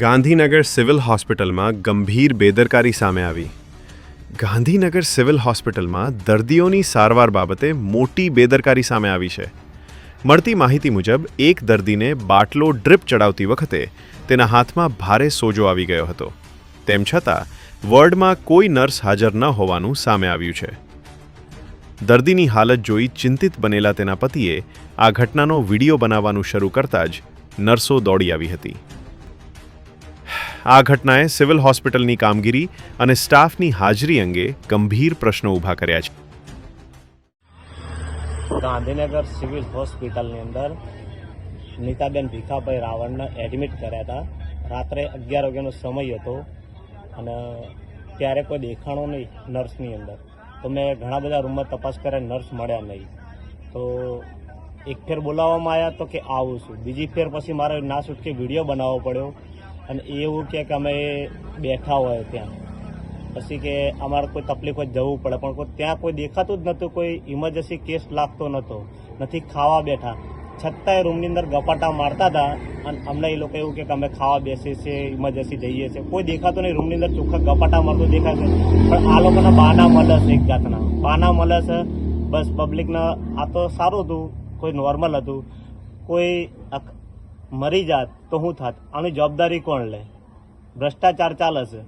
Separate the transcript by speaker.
Speaker 1: Gandhinagar civil હોસ્પિટલમાં ગંભીર બેદરકારી સામે આવી. ગાંધીનગર સિવિલ હોસ્પિટલમાં દર્દીઓની સારવાર બાબતે મોટી બેદરકારી સામે આવી છે. મળતી માહિતી મુજબ એક દર્દીને બાટલો ડ્રીપ ચડાવતી વખતે તેના હાથમાં ભારે સોજો આવી ગયો હતો. તેમ છતાં વોર્ડમાં કોઈ નર્સ હાજર ન હોવાનું સામે આવ્યું છે. દર્દીની હાલત જોઈ ચિંતિત બનેલા તેના પતિએ આ ઘટનાનો વિડીયો બનાવવાનું શરૂ કરતાં જ નર્સો દોડી આવી હતી. આ ઘટનાએ સિવિલ હોસ્પિટલની કામગીરી અને સ્ટાફની હાજરી અંગે ગંભીર પ્રશ્નો ઊભા કર્યા છે.
Speaker 2: ગાંધીનગર સિવિલ હોસ્પિટલની અંદર નીતાબેન ભીખાભાઈ રાવણને એડમિટ કર્યા હતા. રાત્રે 11 વાગ્યાનો સમય હતો અને ત્યારે કોઈ દેખાણો નહીં નર્સની અંદર. તો મેં ઘણા બધા રૂમમાં તપાસ કર્યા, નર્સ મળ્યા નહીં. તો એક ફેર બોલાવવામાં આવ્યા તો કે આવું છું, બીજી ફેર પછી મારે ના છૂટકે વિડીયો બનાવવો પડ્યો અને એવું કે અમે બેઠા હોય ત્યાં, પછી કે અમારે કોઈ તકલીફ હોય જવું પડે, પણ ત્યાં કોઈ દેખાતું જ નહોતું, કોઈ ઇમરજન્સી કેસ લાગતો નહોતો, નથી ખાવા બેઠા, છતાંય રૂમની અંદર ગપાટા મારતા હતા અને અમને એ લોકો એવું કે અમે ખાવા બેસીએ છીએ, ઇમરજન્સી જઈએ છીએ. કોઈ દેખાતું નહીં, રૂમની અંદર ચોખ્ખા ગપાટા મારતું દેખાય છે, પણ આ લોકોના બહાના મળે છે, એક જાતના બહાના મળે છે. બસ પબ્લિકના આ તો સારું હતું, કોઈ નોર્મલ હતું, કોઈ મરી જાત તો શું થાત, આની જવાબદારી કોણ લે? ભ્રષ્ટાચાર ચાલે છે.